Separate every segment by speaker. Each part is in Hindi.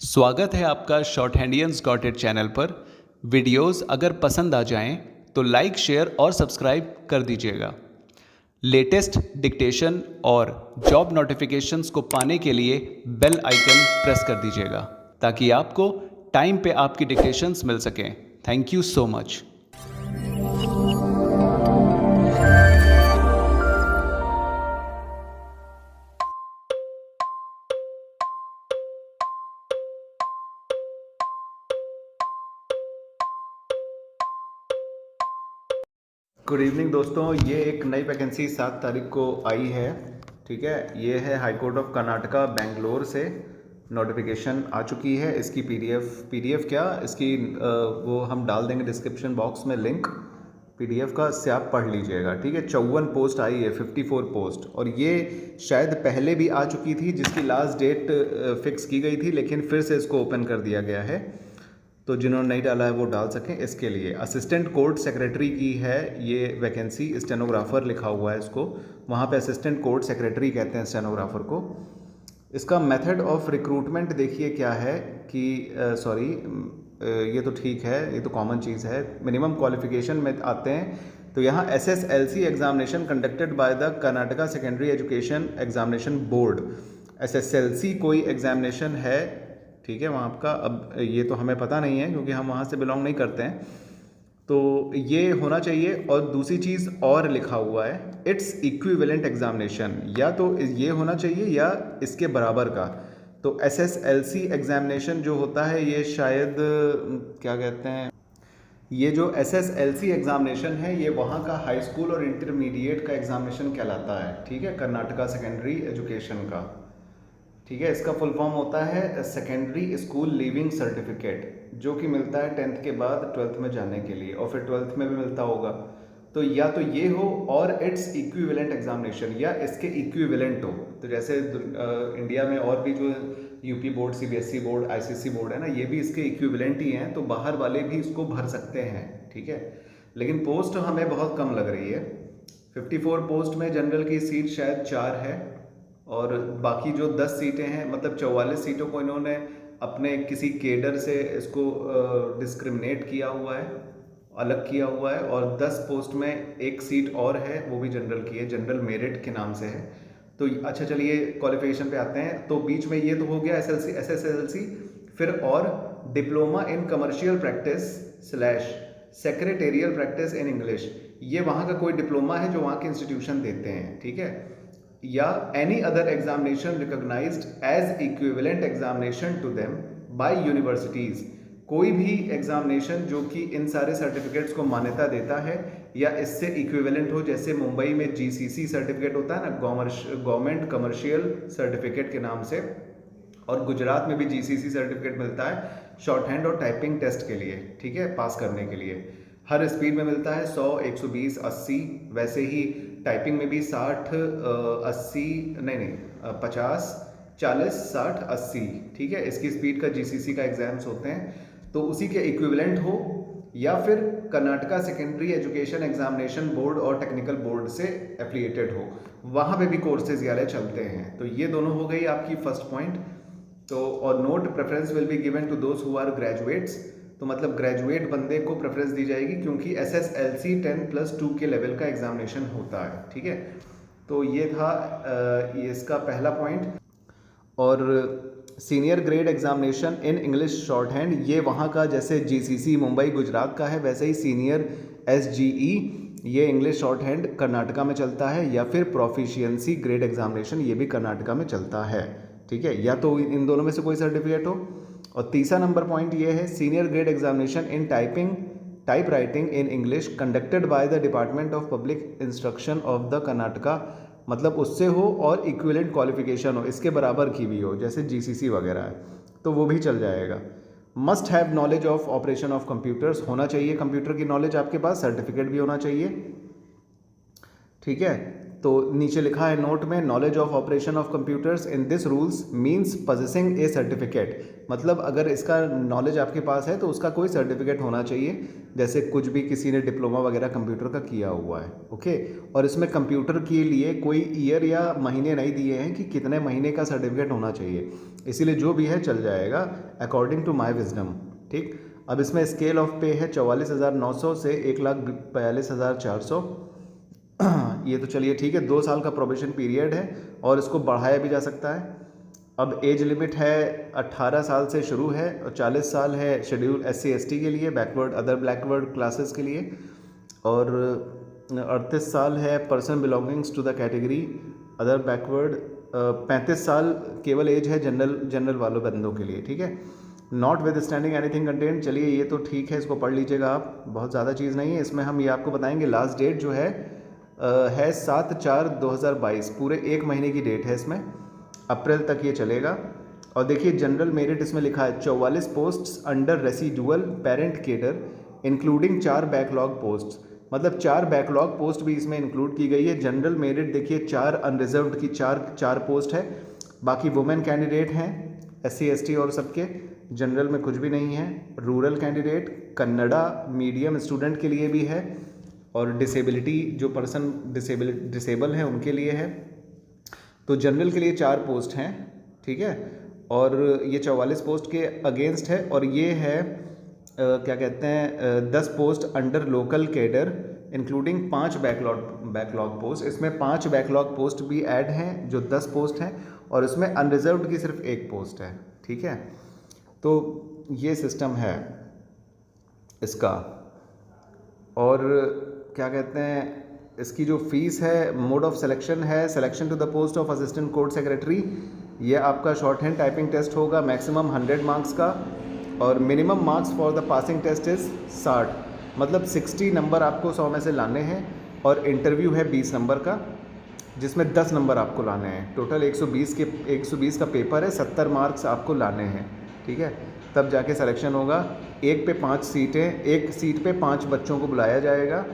Speaker 1: स्वागत है आपका शॉर्ट हैंडियंस गॉट इट चैनल पर। वीडियोस अगर पसंद आ जाएं तो लाइक, शेयर और सब्सक्राइब कर दीजिएगा। लेटेस्ट डिक्टेशन और जॉब नोटिफिकेशंस को पाने के लिए बेल आइकन प्रेस कर दीजिएगा ताकि आपको टाइम पे आपकी डिक्टेशंस मिल सकें। Thank you so much. Good evening दोस्तों, ये एक नई वैकेंसी 7 तारीख को आई है। ठीक है, ये है high court of Karnataka Bangalore से नोटिफिकेशन आ चुकी है। इसकी पीडीएफ क्या इसकी वो हम डाल देंगे डिस्क्रिप्शन बॉक्स में लिंक पीडीएफ का, से आप पढ़ लीजिएगा। ठीक है, 54 पोस्ट आई है, 54 पोस्ट, और ये शायद पहले भी आ चुकी थी जिसकी लास्ट डेट फिक्स की गई थी, लेकिन फिर से इसको ओपन कर दिया गया है। तो जिन्होंने नहीं डाला है वो डाल सकें। इसके लिए असिस्टेंट कोर्ट सेक्रेटरी की है ये वैकेंसी। स्टेनोग्राफर लिखा हुआ है इसको, वहाँ पे असिस्टेंट कोर्ट सेक्रेटरी कहते हैं स्टेनोग्राफर को। इसका मेथड ऑफ रिक्रूटमेंट देखिए क्या है कि ये तो ठीक है, ये तो कॉमन चीज़ है। मिनिमम क्वालिफिकेशन में आते हैं तो यहाँ SSLC examination conducted by the Karnataka secondary education examination board. SSLC कोई एग्जामिनेशन है, ठीक है, वहाँ का। अब ये तो हमें पता नहीं है क्योंकि हम वहाँ से बिलोंग नहीं करते हैं, तो ये होना चाहिए। और दूसरी चीज़ और लिखा हुआ है, इट्स इक्विवेलेंट एग्जामिनेशन, या तो ये होना चाहिए या इसके बराबर का। तो SSLC एग्जामिनेशन जो होता है ये शायद क्या कहते हैं, ये जो SSLC एग्जामिनेशन है ये वहाँ का हाई स्कूल और इंटरमीडिएट का एग्जामिनेशन कहलाता है। ठीक है, कर्नाटका सेकेंडरी एजुकेशन का। ठीक है, इसका फुल फॉर्म होता है सेकेंडरी स्कूल लीविंग सर्टिफिकेट, जो कि मिलता है 10th के बाद 12th में जाने के लिए, और फिर 12th में भी मिलता होगा। तो या तो ये हो और इट्स इक्विवेलेंट एग्जामिनेशन, या इसके इक्विवेलेंट हो। तो जैसे इंडिया में और भी जो UP board, CBSE board, ICSE board है ना, ये भी इसके इक्विवेलेंट ही हैं, तो बाहर वाले भी इसको भर सकते हैं। ठीक है, लेकिन पोस्ट हमें बहुत कम लग रही है। 54 पोस्ट में जनरल की सीट शायद 4 है, और बाकी जो 10 सीटें हैं, मतलब 44 सीटों को इन्होंने अपने किसी केडर से इसको डिस्क्रिमिनेट किया हुआ है, अलग किया हुआ है। और 10 पोस्ट में एक सीट और है, वो भी जनरल की है, जनरल मेरिट के नाम से है। तो अच्छा, चलिए क्वालिफिकेशन पे आते हैं। तो बीच में ये तो हो गया SSLC, फिर और diploma in commercial practice / secretarial practice in English, ये वहाँ का कोई डिप्लोमा है जो वहाँ के इंस्टीट्यूशन देते हैं। ठीक है, या any other examination recognised as equivalent examination to them by universities, कोई भी एग्जामिनेशन जो कि इन सारे सर्टिफिकेट्स को मान्यता देता है या इससे इक्विवेलेंट हो। जैसे मुंबई में GCC सर्टिफिकेट होता है ना, गवर्नमेंट कमर्शियल सर्टिफिकेट के नाम से, और गुजरात में भी GCC सर्टिफिकेट मिलता है शॉर्ट हैंड और टाइपिंग टेस्ट के लिए। ठीक है, पास करने के लिए हर स्पीड में मिलता है 100, 120, 80। वैसे ही टाइपिंग में भी 60, 80 नहीं 50, 40, 60, 80। ठीक है, इसकी स्पीड का GCC का एग्जाम्स होते हैं, तो उसी के इक्विवेलेंट हो, या फिर Karnataka secondary education examination board और टेक्निकल बोर्ड से एफिलिएटेड हो, वहाँ पे भी कोर्सेज यारे चलते हैं। तो ये दोनों हो गई आपकी फर्स्ट पॉइंट। तो और note preference will be given to those who are graduates, तो मतलब ग्रेजुएट बंदे को प्रेफरेंस दी जाएगी क्योंकि SSLC 10+2 के लेवल का एग्जामिनेशन होता है। ठीक है, तो ये था इसका पहला पॉइंट। और senior grade examination in English short hand, ये वहाँ का जैसे GCC मुंबई गुजरात का है, वैसे ही सीनियर SGE ये इंग्लिश शॉर्ट हैंड कर्नाटका में चलता है, या फिर प्रोफिशिएंसी ग्रेड एग्जामिनेशन ये भी कर्नाटका में चलता है। ठीक है, या तो इन दोनों में से कोई सर्टिफिकेट हो। और तीसरा नंबर पॉइंट ये है, senior grade examination in type writing in English conducted by the department of public instruction of the Karnataka, मतलब उससे हो और इक्विवेलेंट क्वालिफिकेशन हो, इसके बराबर की भी हो, जैसे GCC वगैरह है, तो वो भी चल जाएगा। Must have knowledge of operation of computers, होना चाहिए कंप्यूटर की नॉलेज आपके पास, सर्टिफिकेट भी होना चाहिए। ठीक है, तो नीचे लिखा है नोट में, knowledge of operation of computers in this rules means possessing A certificate. मतलब अगर इसका नॉलेज आपके पास है तो उसका कोई सर्टिफिकेट होना चाहिए, जैसे कुछ भी किसी ने डिप्लोमा वगैरह कंप्यूटर का किया हुआ है। ओके, और इसमें कंप्यूटर के लिए कोई ईयर या महीने नहीं दिए हैं कि कितने महीने का सर्टिफिकेट होना चाहिए, इसीलिए जो भी है चल जाएगा अकॉर्डिंग टू माई विजडम। ठीक, अब इसमें स्केल ऑफ पे है 44,900 से 1,42,400। ये तो चलिए ठीक है, 2 साल का प्रोबेशन पीरियड है और इसको बढ़ाया भी जा सकता है। अब एज लिमिट है 18 साल से शुरू है और 40 साल है शेड्यूल SC/ST के लिए, बैकवर्ड अदर बैकवर्ड क्लासेस के लिए, और 38 साल है person belongings to the category other backward. 35 साल केवल एज है जनरल वालों बंदों के लिए। ठीक है, not with standing anything content, चलिए ये तो ठीक है, इसको पढ़ लीजिएगा आप, बहुत ज़्यादा चीज़ नहीं है इसमें। हम ये आपको बताएंगे लास्ट डेट जो है 7/4/2022, पूरे 1 महीने की डेट है इसमें, अप्रैल तक ये चलेगा। और देखिए जनरल मेरिट इसमें लिखा है 44 posts under residual parent cadre including 4 backlog posts, मतलब 4 बैकलॉग पोस्ट भी इसमें इंक्लूड की गई है। जनरल मेरिट देखिए 4 अनरिजर्व्ड की 4 पोस्ट है, बाकी वुमेन कैंडिडेट हैं SC/ST और सबके, जनरल में कुछ भी नहीं है। Rural candidate, Kannada medium student के लिए भी है, और डिसेबिलिटी जो पर्सन डिसेबल हैं उनके लिए है। तो जनरल के लिए 4 पोस्ट हैं, ठीक है, और ये 44 पोस्ट के अगेंस्ट है। और ये है क्या कहते हैं 10 post under local cadre including 5 backlog post. इसमें 5 बैकलॉग पोस्ट भी ऐड हैं जो 10 पोस्ट हैं, और इसमें अनरिजर्व्ड की सिर्फ 1 पोस्ट है। ठीक है, तो ये सिस्टम है इसका। और क्या कहते हैं इसकी जो फीस है, मोड ऑफ सिलेक्शन है selection to the post of assistant court secretary. ये आपका शॉर्ट हैंड टाइपिंग टेस्ट होगा, मैक्सिमम 100 मार्क्स का, और minimum marks for the passing test is 60, मतलब 60 नंबर आपको 100 में से लाने हैं। और इंटरव्यू है 20 नंबर का, जिसमें 10 नंबर आपको लाने हैं। टोटल 120 का पेपर है, 70 मार्क्स आपको लाने हैं। ठीक है, तब जाके सिलेक्शन होगा। 1 पे 5 सीटें, 1 सीट पे 5 बच्चों को बुलाया जाएगा।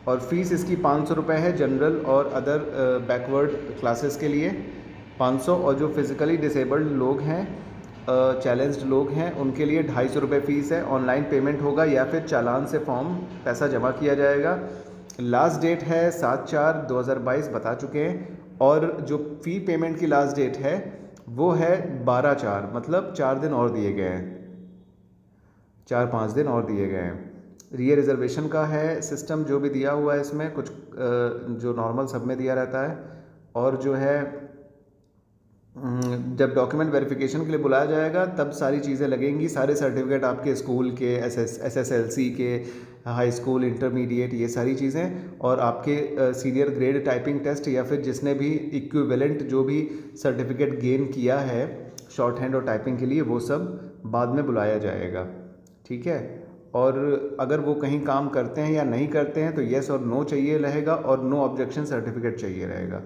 Speaker 1: और फीस इसकी 500 रुपये है जनरल और अदर बैकवर्ड क्लासेस के लिए 500, और जो फिज़िकली डिसेबल्ड लोग हैं, चैलेंज्ड लोग हैं, उनके लिए 250 रुपये फ़ीस है। ऑनलाइन पेमेंट होगा या फिर चालान से फॉर्म पैसा जमा किया जाएगा। लास्ट डेट है 7/4/2022 बता चुके हैं, और जो फ़ी पेमेंट की लास्ट डेट है वो है 12/4, मतलब 4 दिन और दिए गए हैं, 4-5 दिन और दिए गए हैं। री रिज़र्वेशन का है सिस्टम जो भी दिया हुआ है इसमें, कुछ जो नॉर्मल सब में दिया रहता है। और जो है जब डॉक्यूमेंट वेरिफिकेशन के लिए बुलाया जाएगा तब सारी चीज़ें लगेंगी, सारे सर्टिफिकेट आपके स्कूल के, SSLC के, हाई स्कूल, इंटरमीडिएट, ये सारी चीज़ें, और आपके सीनियर ग्रेड टाइपिंग टेस्ट या फिर जिसने भी इक्विवेलेंट जो भी सर्टिफिकेट गेन किया है शॉर्ट हैंड और टाइपिंग के लिए, वो सब बाद में बुलाया जाएगा। ठीक है, और अगर वो कहीं काम करते हैं या नहीं करते हैं तो येस और नो चाहिए रहेगा, और नो ऑब्जेक्शन सर्टिफिकेट चाहिए रहेगा।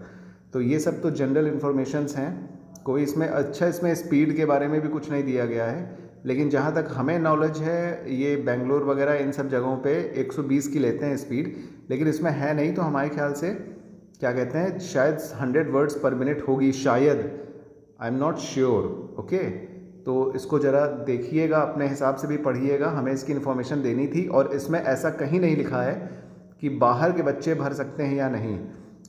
Speaker 1: तो ये सब तो जनरल इन्फॉर्मेशंस हैं, कोई इसमें स्पीड के बारे में भी कुछ नहीं दिया गया है। लेकिन जहाँ तक हमें नॉलेज है, ये बेंगलोर वगैरह इन सब जगहों पे 120 की लेते हैं स्पीड, लेकिन इसमें है नहीं, तो हमारे ख्याल से क्या कहते हैं शायद 100 वर्ड्स पर मिनट होगी शायद, I am not sure. Okay, तो इसको ज़रा देखिएगा, अपने हिसाब से भी पढ़िएगा, हमें इसकी इन्फॉर्मेशन देनी थी। और इसमें ऐसा कहीं नहीं लिखा है कि बाहर के बच्चे भर सकते हैं या नहीं।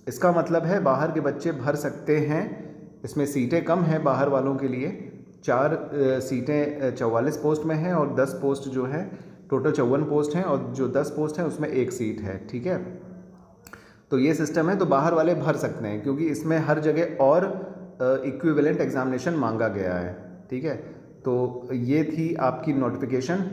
Speaker 1: इसका मतलब है बाहर के बच्चे भर सकते हैं, इसमें सीटें कम हैं बाहर वालों के लिए। 4 सीटें 44 पोस्ट में हैं, और 10 पोस्ट जो है टोटल 54 पोस्ट हैं, और जो 10 पोस्ट हैं उसमें 1 सीट है। ठीक है, तो ये सिस्टम है, तो बाहर वाले भर सकते हैं, क्योंकि इसमें हर जगह और इक्विवेलेंट एग्जामिनेशन मांगा गया है। ठीक है, तो ये थी आपकी नोटिफिकेशन,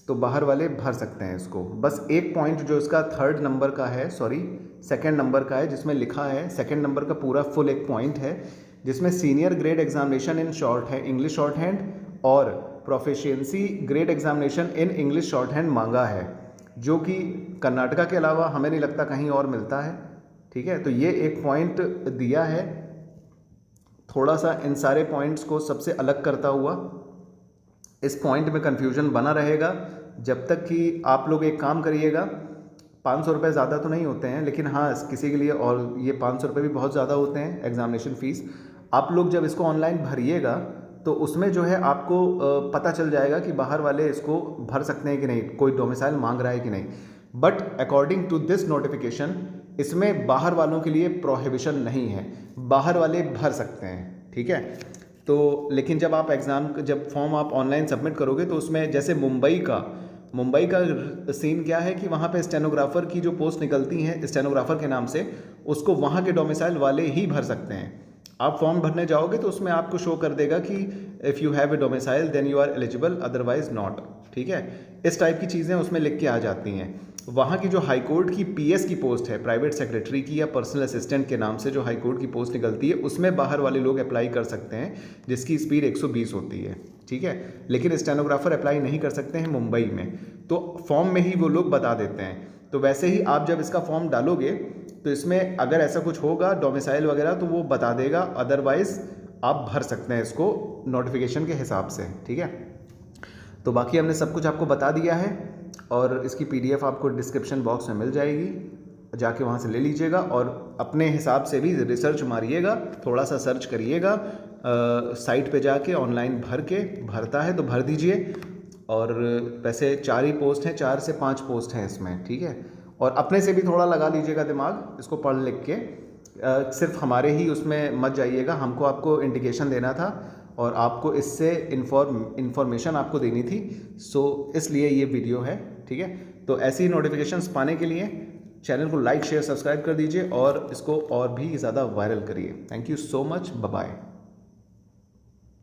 Speaker 1: तो बाहर वाले भर सकते हैं इसको। बस एक पॉइंट जो इसका 3rd नंबर का है, सॉरी 2nd नंबर का है, जिसमें लिखा है 2nd नंबर का पूरा फुल एक पॉइंट है जिसमें senior grade examination in short है इंग्लिश शॉर्ट हैंड और proficiency grade examination in English short hand मांगा है, जो कि कर्नाटका के अलावा हमें नहीं लगता कहीं और मिलता है। ठीक है, तो ये एक पॉइंट दिया है, थोड़ा सा इन सारे पॉइंट्स को सबसे अलग करता हुआ। इस पॉइंट में कन्फ्यूजन बना रहेगा जब तक कि आप लोग एक काम करिएगा, 500 रुपये ज़्यादा तो नहीं होते हैं, लेकिन हाँ किसी के लिए और ये 500 रुपये भी बहुत ज़्यादा होते हैं एग्ज़ामिनेशन फ़ीस। आप लोग जब इसको ऑनलाइन भरिएगा तो उसमें जो है आपको पता चल जाएगा कि बाहर वाले इसको भर सकते हैं कि नहीं, कोई डोमिसाइल मांग रहा है कि नहीं। But according to this notification इसमें बाहर वालों के लिए प्रोहिबिशन नहीं है, बाहर वाले भर सकते हैं, ठीक है। तो लेकिन जब आप जब फॉर्म आप ऑनलाइन सबमिट करोगे तो उसमें जैसे मुंबई का सीन क्या है कि वहाँ पे स्टेनोग्राफ़र की जो पोस्ट निकलती हैं स्टेनोग्राफ़र के नाम से, उसको वहाँ के डोमिसाइल वाले ही भर सकते हैं। आप फॉर्म भरने जाओगे तो उसमें आपको शो कर देगा कि if you have a domicile then you are eligible, otherwise not, ठीक है। इस टाइप की चीज़ें उसमें लिख के आ जाती हैं। वहाँ की जो हाई कोर्ट की पीएस की पोस्ट है, प्राइवेट सेक्रेटरी की या पर्सनल असिस्टेंट के नाम से जो हाई कोर्ट की पोस्ट निकलती है, उसमें बाहर वाले लोग अप्लाई कर सकते हैं जिसकी स्पीड 120 होती है, ठीक है। लेकिन स्टेनोग्राफर अप्लाई नहीं कर सकते हैं मुंबई में, तो फॉर्म में ही वो लोग बता देते हैं। तो वैसे ही आप जब इसका फॉर्म डालोगे तो इसमें अगर ऐसा कुछ होगा डोमिसाइल वगैरह तो वो बता देगा, अदरवाइज़ आप भर सकते हैं इसको नोटिफिकेशन के हिसाब से, ठीक है। तो बाकी हमने सब कुछ आपको बता दिया है और इसकी पीडीएफ आपको डिस्क्रिप्शन बॉक्स में मिल जाएगी, जाके वहाँ से ले लीजिएगा और अपने हिसाब से भी रिसर्च मारिएगा, थोड़ा सा सर्च करिएगा साइट पे जाके, ऑनलाइन भरता है तो भर दीजिए। और वैसे 4 ही पोस्ट हैं, 4 से 5 पोस्ट हैं इसमें, ठीक है। और अपने से भी थोड़ा लगा लीजिएगा दिमाग इसको पढ़ लिख के, सिर्फ हमारे ही उसमें मत जाइएगा, हमको आपको इंडिकेशन देना था और आपको इससे इन्फॉर्मेशन आपको देनी थी, सो इसलिए ये वीडियो है, ठीक है। तो ऐसी ही नोटिफिकेशंस पाने के लिए चैनल को लाइक शेयर सब्सक्राइब कर दीजिए और इसको और भी ज़्यादा वायरल करिए। Thank you so much, bye bye.